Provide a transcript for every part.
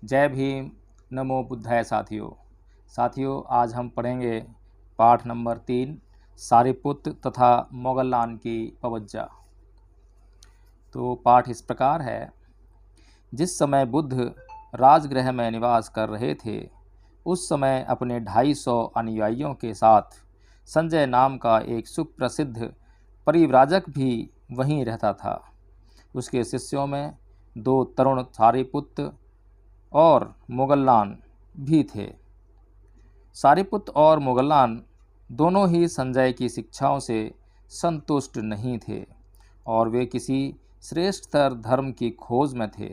जय भीम। नमो बुद्धाय। साथियों आज हम पढ़ेंगे पाठ नंबर 3 सारिपुत्त तथा मोगललान की पवज्जा। तो पाठ इस प्रकार है। जिस समय बुद्ध राजगृह में निवास कर रहे थे उस समय अपने 250 अनुयायियों के साथ संजय नाम का एक सुप्रसिद्ध परिव्राजक भी वहीं रहता था। उसके शिष्यों में 2 तरुण सारिपुत्त और मोगललान भी थे। सारिपुत्त और मोगललान दोनों ही संजय की शिक्षाओं से संतुष्ट नहीं थे और वे किसी श्रेष्ठतर धर्म की खोज में थे।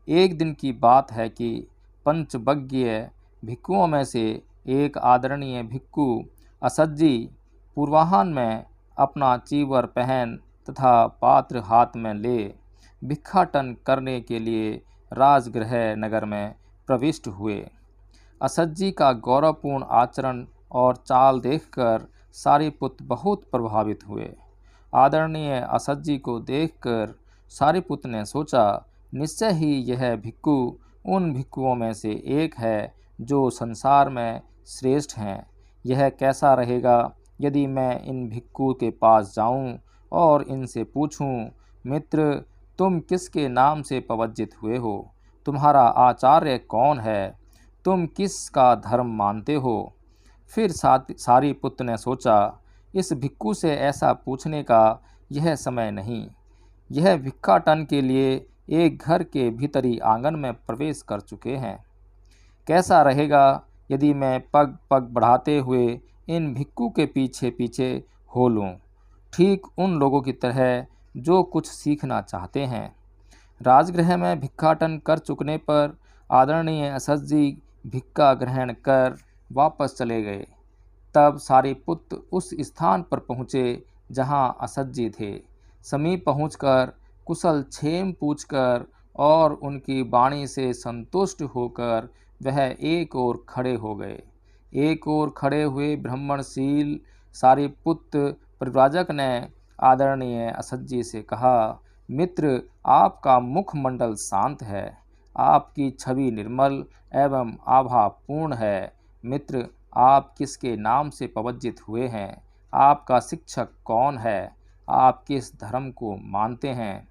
एक दिन की बात है कि पंचबज्ञीय भिक्षुओं में से एक आदरणीय भिक्षु असज्जी पूर्वाह्न में अपना चीवर पहन तथा पात्र हाथ में ले भिक्षाटन करने के लिए राजगृह नगर में प्रविष्ट हुए। असज्जी का गौरवपूर्ण आचरण और चाल देखकर सारिपुत्त बहुत प्रभावित हुए। आदरणीय असज्जी को देखकर सारिपुत्त ने सोचा, निश्चय ही यह भिक्षु उन भिक्षुओं में से एक है जो संसार में श्रेष्ठ हैं। यह कैसा रहेगा यदि मैं इन भिक्षु के पास जाऊं और इनसे पूछूं, मित्र तुम किसके नाम से पवज्जित हुए हो? तुम्हारा आचार्य कौन है? तुम किसका धर्म मानते हो? फिर सारिपुत्त ने सोचा, इस भिक्षु से ऐसा पूछने का यह समय नहीं। यह भिक्षाटन के लिए एक घर के भीतरी आंगन में प्रवेश कर चुके हैं। कैसा रहेगा यदि मैं पग पग बढ़ाते हुए इन भिक्षु के पीछे पीछे हो लूँ, ठीक उन लोगों की तरह जो कुछ सीखना चाहते हैं। राजगृह में भिक्षाटन कर चुकने पर आदरणीय असज्जी भिक्षा ग्रहण कर वापस चले गए। तब सारिपुत्त उस स्थान पर पहुँचे जहाँ असज्जी थे। समीप पहुँचकर कुशल क्षेम पूछकर और उनकी वाणी से संतुष्ट होकर वह एक ओर खड़े हो गए। एक ओर खड़े हुए ब्राह्मणशील सारिपुत्त परिव्राजक ने आदरणीय असज्जी से कहा, मित्र आपका मुखमंडल शांत है, आपकी छवि निर्मल एवं आभापूर्ण है। मित्र आप किसके नाम से पवज्जित हुए हैं? आपका शिक्षक कौन है? आप किस धर्म को मानते हैं?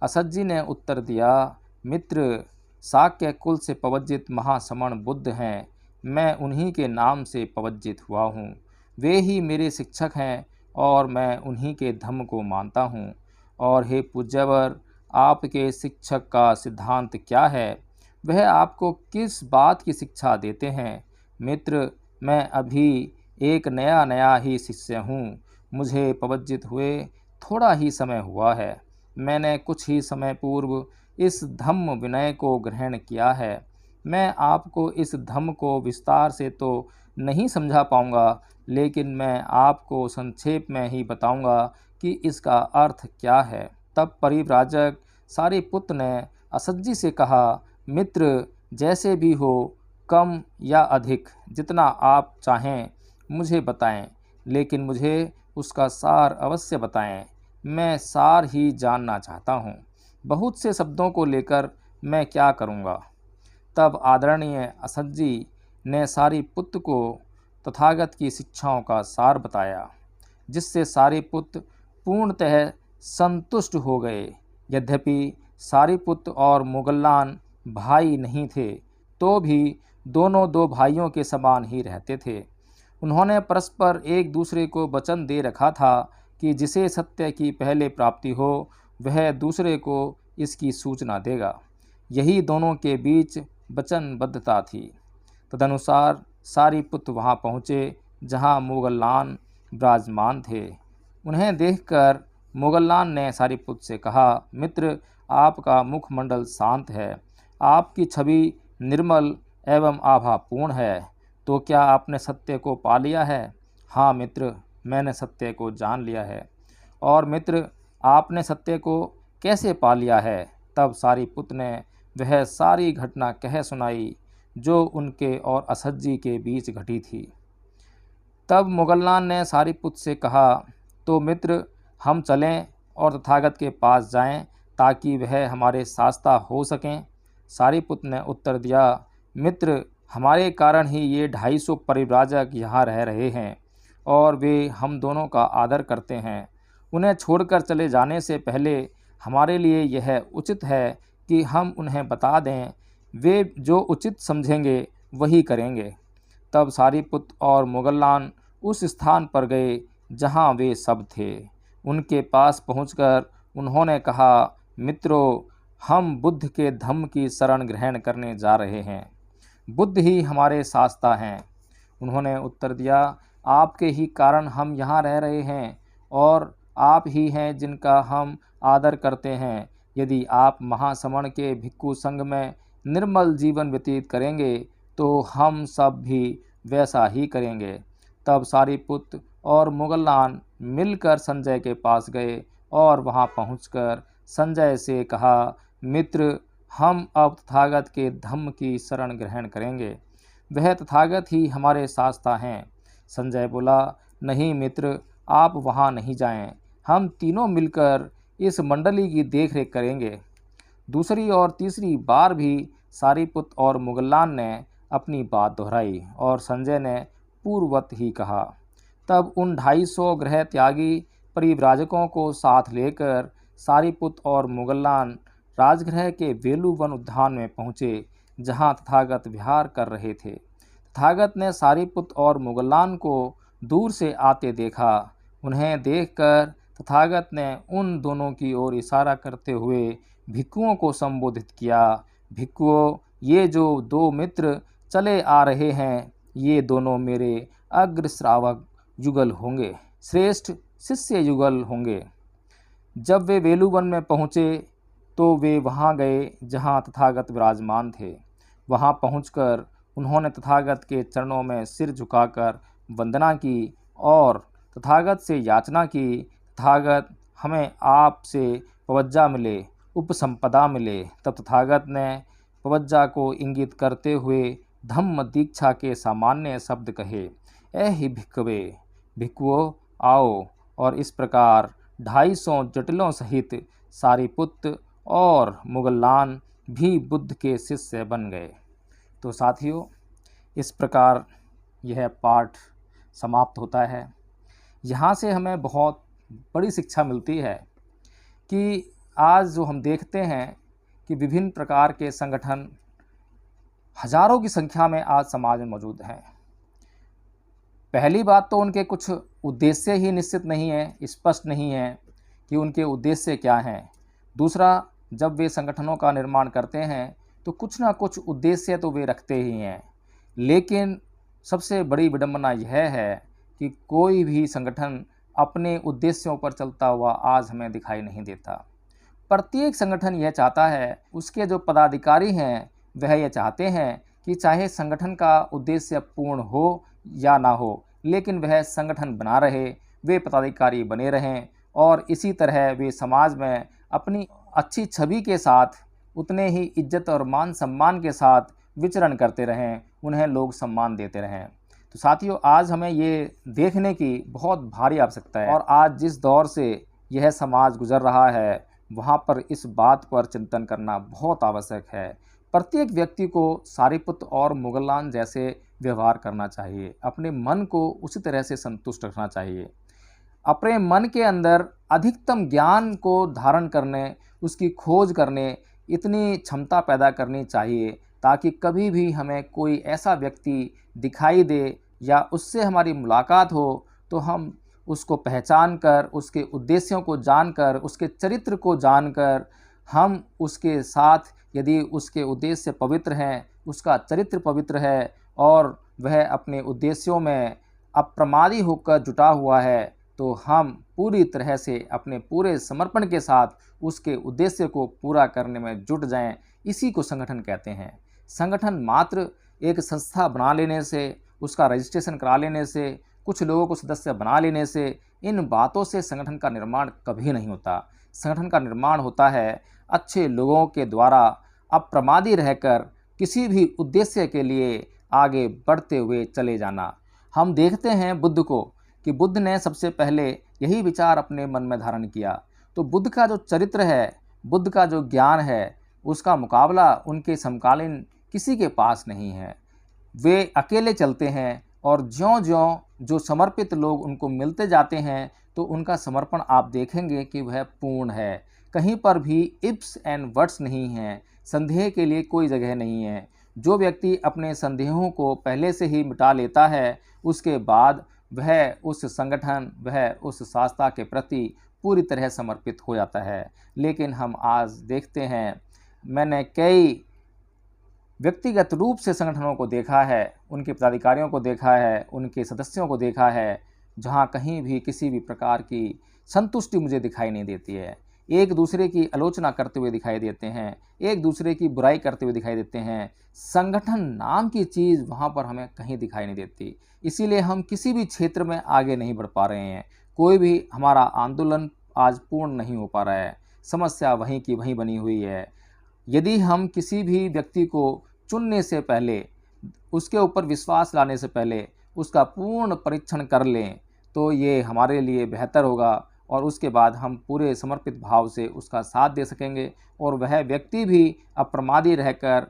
असज्जी ने उत्तर दिया, मित्र शाक्य कुल से पवज्जित महासमण बुद्ध हैं। मैं उन्हीं के नाम से पवज्जित हुआ हूँ। वे ही मेरे शिक्षक हैं और मैं उन्हीं के धर्म को मानता हूँ। और हे पूज्यवर, आपके शिक्षक का सिद्धांत क्या है? वह आपको किस बात की शिक्षा देते हैं? मित्र मैं अभी एक नया ही शिष्य हूँ। मुझे पवज्जित हुए थोड़ा ही समय हुआ है। मैंने कुछ ही समय पूर्व इस धम्म विनय को ग्रहण किया है। मैं आपको इस धम्म को विस्तार से तो नहीं समझा पाऊँगा, लेकिन मैं आपको संक्षेप में ही बताऊँगा कि इसका अर्थ क्या है। तब परिव्राजक सारिपुत्त ने असज्जी से कहा, मित्र जैसे भी हो, कम या अधिक जितना आप चाहें मुझे बताएं, लेकिन मुझे उसका सार अवश्य बताएं। मैं सार ही जानना चाहता हूँ। बहुत से शब्दों को लेकर मैं क्या करूँगा? तब आदरणीय असज्जी ने सारिपुत्त को तथागत की शिक्षाओं का सार बताया, जिससे सारिपुत्त पूर्णतः संतुष्ट हो गए। यद्यपि सारिपुत्त और मोगललान भाई नहीं थे, तो भी दोनों 2 भाइयों के समान ही रहते थे। उन्होंने परस्पर एक दूसरे को वचन दे रखा था कि जिसे सत्य की पहले प्राप्ति हो वह दूसरे को इसकी सूचना देगा। यही दोनों के बीच वचनबद्धता थी। तदनुसार सारिपुत्त वहाँ पहुँचे जहाँ मोगललान विराजमान थे। उन्हें देखकर मोगललान ने सारिपुत्त से कहा, मित्र आपका मुखमंडल शांत है, आपकी छवि निर्मल एवं आभापूर्ण है। तो क्या आपने सत्य को पा लिया है? हाँ मित्र, मैंने सत्य को जान लिया है। और मित्र आपने सत्य को कैसे पा लिया है? तब सारिपुत्त ने वह सारी घटना कह सुनाई जो उनके और असज्जी के बीच घटी थी। तब मोगललान ने सारिपुत्त से कहा, तो मित्र हम चलें और तथागत के पास जाएं ताकि वह हमारे शास्ता हो सकें। सारिपुत्र ने उत्तर दिया, मित्र, हमारे कारण ही ये 250 परिव्राजक यहाँ रह रहे हैं और वे हम दोनों का आदर करते हैं। उन्हें छोड़कर चले जाने से पहले हमारे लिए यह उचित है कि हम उन्हें बता दें, वे जो उचित समझेंगे वही करेंगे। तब सारिपुत्र और मोगललान उस स्थान पर गए जहाँ वे सब थे। उनके पास पहुंचकर उन्होंने कहा, मित्रों, हम बुद्ध के धम्म की शरण ग्रहण करने जा रहे हैं। बुद्ध ही हमारे शास्ता हैं। उन्होंने उत्तर दिया, आपके ही कारण हम यहाँ रह रहे हैं और आप ही हैं जिनका हम आदर करते हैं। यदि आप महासमण के भिक्षु संघ में निर्मल जीवन व्यतीत करेंगे तो हम सब भी वैसा ही करेंगे। तब सारिपुत्र और मोगललान मिलकर संजय के पास गए और वहां पहुंचकर संजय से कहा, मित्र, हम अब तथागत के धम्म की शरण ग्रहण करेंगे। वह तथागत ही हमारे शास्ता हैं। संजय बोला, नहीं मित्र, आप वहां नहीं जाएं। हम तीनों मिलकर इस मंडली की देखरेख करेंगे। दूसरी और तीसरी बार भी सारिपुत्र और मोगललान ने अपनी बात दोहराई और संजय ने पूर्ववत ही कहा। तब उन 250 गृह त्यागी परिव्राजकों को साथ लेकर सारिपुत्र और मोगललान राजगृह के वेलु वन उद्यान में पहुँचे, जहाँ तथागत विहार कर रहे थे। तथागत ने सारिपुत्र और मोगललान को दूर से आते देखा। उन्हें देखकर तथागत ने उन दोनों की ओर इशारा करते हुए भिक्षुओं को संबोधित किया, भिक्षुओं, ये जो 2 मित्र चले आ रहे हैं, ये दोनों मेरे अग्र श्रावक युगल होंगे, श्रेष्ठ शिष्य युगल होंगे। जब वे वेलुवन में पहुँचे तो वे वहाँ गए जहाँ तथागत विराजमान थे। वहाँ पहुँचकर उन्होंने तथागत के चरणों में सिर झुकाकर वंदना की और तथागत से याचना की, तथागत, हमें आपसे पवज्जा मिले, उपसंपदा मिले। तब तथागत ने पवज्जा को इंगित करते हुए धम्म दीक्षा के सामान्य शब्द कहे, ए ही भिक्खवे, भिक्षुओं, आओ। और इस प्रकार 250 जटिलों सहित सारिपुत्र और मोगललान भी बुद्ध के शिष्य बन गए। तो साथियों, इस प्रकार यह पाठ समाप्त होता है। यहाँ से हमें बहुत बड़ी शिक्षा मिलती है कि आज जो हम देखते हैं कि विभिन्न प्रकार के संगठन हजारों की संख्या में आज समाज में मौजूद हैं। पहली बात तो उनके कुछ उद्देश्य ही निश्चित नहीं है, स्पष्ट नहीं है कि उनके उद्देश्य क्या हैं। दूसरा, जब वे संगठनों का निर्माण करते हैं तो कुछ ना कुछ उद्देश्य तो वे रखते ही हैं, लेकिन सबसे बड़ी विडंबना यह है कि कोई भी संगठन अपने उद्देश्यों पर चलता हुआ आज हमें दिखाई नहीं देता। प्रत्येक संगठन यह चाहता है, उसके जो पदाधिकारी हैं वह यह चाहते हैं कि चाहे संगठन का उद्देश्य पूर्ण हो या ना हो, लेकिन वह संगठन बना रहे, वे पदाधिकारी बने रहें और इसी तरह वे समाज में अपनी अच्छी छवि के साथ उतने ही इज्जत और मान सम्मान के साथ विचरण करते रहें, उन्हें लोग सम्मान देते रहें। तो साथियों, आज हमें ये देखने की बहुत भारी आवश्यकता है और आज जिस दौर से यह समाज गुजर रहा है वहाँ पर इस बात पर चिंतन करना बहुत आवश्यक है। प्रत्येक व्यक्ति को सारिपुत्र और मोगललान जैसे व्यवहार करना चाहिए, अपने मन को उसी तरह से संतुष्ट रखना चाहिए, अपने मन के अंदर अधिकतम ज्ञान को धारण करने, उसकी खोज करने इतनी क्षमता पैदा करनी चाहिए ताकि कभी भी हमें कोई ऐसा व्यक्ति दिखाई दे या उससे हमारी मुलाकात हो तो हम उसको पहचान कर, उसके उद्देश्यों को जानकर, उसके चरित्र को जानकर हम उसके साथ, यदि उसके उद्देश्य पवित्र हैं, उसका चरित्र पवित्र है और वह अपने उद्देश्यों में अप्रमादी होकर जुटा हुआ है, तो हम पूरी तरह से अपने पूरे समर्पण के साथ उसके उद्देश्य को पूरा करने में जुट जाएं। इसी को संगठन कहते हैं। संगठन मात्र एक संस्था बना लेने से, उसका रजिस्ट्रेशन करा लेने से, कुछ लोगों को सदस्य बना लेने से, इन बातों से संगठन का निर्माण कभी नहीं होता। संगठन का निर्माण होता है अच्छे लोगों के द्वारा अप्रमादी रहकर किसी भी उद्देश्य के लिए आगे बढ़ते हुए चले जाना। हम देखते हैं बुद्ध को कि बुद्ध ने सबसे पहले यही विचार अपने मन में धारण किया। तो बुद्ध का जो चरित्र है, बुद्ध का जो ज्ञान है, उसका मुकाबला उनके समकालीन किसी के पास नहीं है। वे अकेले चलते हैं और ज्यों-ज्यों जो समर्पित लोग उनको मिलते जाते हैं तो उनका समर्पण आप देखेंगे कि वह पूर्ण है। कहीं पर भी इफ्स एंड बट्स नहीं हैं, संदेह के लिए कोई जगह नहीं है। जो व्यक्ति अपने संदेहों को पहले से ही मिटा लेता है, उसके बाद वह उस संगठन, वह उस संस्था के प्रति पूरी तरह समर्पित हो जाता है। लेकिन हम आज देखते हैं, मैंने कई व्यक्तिगत रूप से संगठनों को देखा है, उनके पदाधिकारियों को देखा है, उनके सदस्यों को देखा है, जहाँ कहीं भी किसी भी प्रकार की संतुष्टि मुझे दिखाई नहीं देती है। एक दूसरे की आलोचना करते हुए दिखाई देते हैं, एक दूसरे की बुराई करते हुए दिखाई देते हैं। संगठन नाम की चीज़ वहाँ पर हमें कहीं दिखाई नहीं देती। इसीलिए हम किसी भी क्षेत्र में आगे नहीं बढ़ पा रहे हैं। कोई भी हमारा आंदोलन आज पूर्ण नहीं हो पा रहा है। समस्या वहीं की वहीं बनी हुई है। यदि हम किसी भी व्यक्ति को चुनने से पहले, उसके ऊपर विश्वास लाने से पहले उसका पूर्ण परीक्षण कर लें, तो ये हमारे लिए बेहतर होगा और उसके बाद हम पूरे समर्पित भाव से उसका साथ दे सकेंगे और वह व्यक्ति भी अप्रमादी रहकर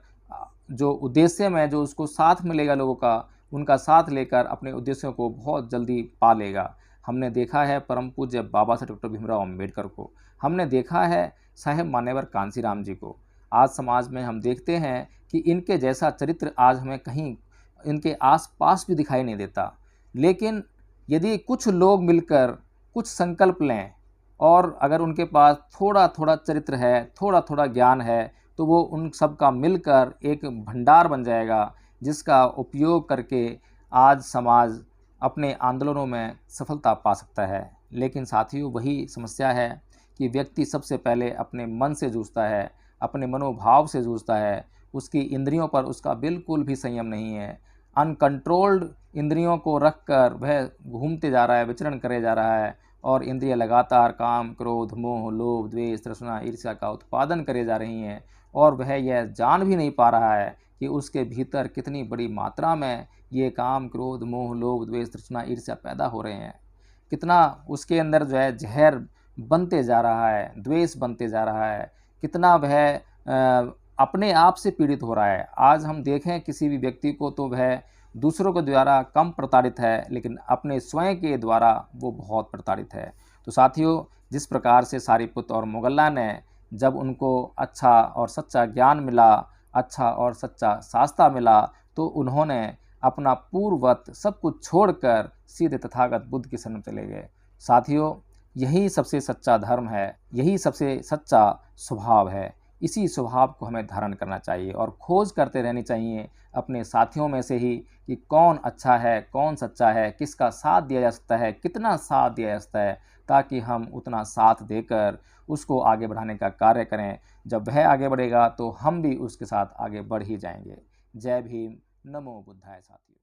जो उद्देश्य में जो उसको साथ मिलेगा लोगों का, उनका साथ लेकर अपने उद्देश्यों को बहुत जल्दी पा लेगा। हमने देखा है परम पूज्य बाबा साहेब डॉक्टर भीमराव अम्बेडकर को, हमने देखा है साहेब मान्यवर कांशीराम जी को। आज समाज में हम देखते हैं कि इनके जैसा चरित्र आज हमें कहीं इनके आस-पास भी दिखाई नहीं देता। लेकिन यदि कुछ लोग मिलकर कुछ संकल्प लें और अगर उनके पास थोड़ा-थोड़ा चरित्र है, थोड़ा-थोड़ा ज्ञान है, तो वो उन सब का मिलकर एक भंडार बन जाएगा, जिसका उपयोग करके आज समाज अपने आंदोलनों में सफलता पा सकता है। लेकिन साथियों, वही समस्या है कि व्यक्ति सबसे पहले अपने मन से जूझता है, अपने मनोभाव से जूझता है। उसकी इंद्रियों पर उसका बिल्कुल भी संयम नहीं है। अनकंट्रोल्ड इंद्रियों को रखकर वह घूमते जा रहा है, विचरण करे जा रहा है और इंद्रियां लगातार काम, क्रोध, मोह, लोभ, द्वेष, तृष्णा, ईर्ष्या का उत्पादन करे जा रही हैं और वह यह जान भी नहीं पा रहा है कि उसके भीतर कितनी बड़ी मात्रा में ये काम, क्रोध, मोह, लोभ, द्वेष, तृष्णा, ईर्ष्या पैदा हो रहे हैं। कितना उसके अंदर जो है जहर बनते जा रहा है, द्वेष बनते जा रहा है, कितना वह अपने आप से पीड़ित हो रहा है। आज हम देखें किसी भी व्यक्ति को तो वह दूसरों के द्वारा कम प्रताड़ित है, लेकिन अपने स्वयं के द्वारा वो बहुत प्रताड़ित है। तो साथियों, जिस प्रकार से सारीपुत्र और मोगल्ला ने जब उनको अच्छा और सच्चा ज्ञान मिला, अच्छा और सच्चा शास्त्र मिला, तो उन्होंने अपना पूर्ववत सब कुछ छोड़कर सीधे तथागत बुद्ध की शरण चले गए। साथियों, यही सबसे सच्चा धर्म है, यही सबसे सच्चा स्वभाव है। इसी स्वभाव को हमें धारण करना चाहिए और खोज करते रहनी चाहिए अपने साथियों में से ही कि कौन अच्छा है, कौन सच्चा है, किसका साथ दिया जा सकता है, कितना साथ दिया जा सकता है, ताकि हम उतना साथ देकर उसको आगे बढ़ाने का कार्य करें। जब वह आगे बढ़ेगा तो हम भी उसके साथ आगे बढ़ ही जाएंगे। जय भीम, नमो बुद्धाय साथियों।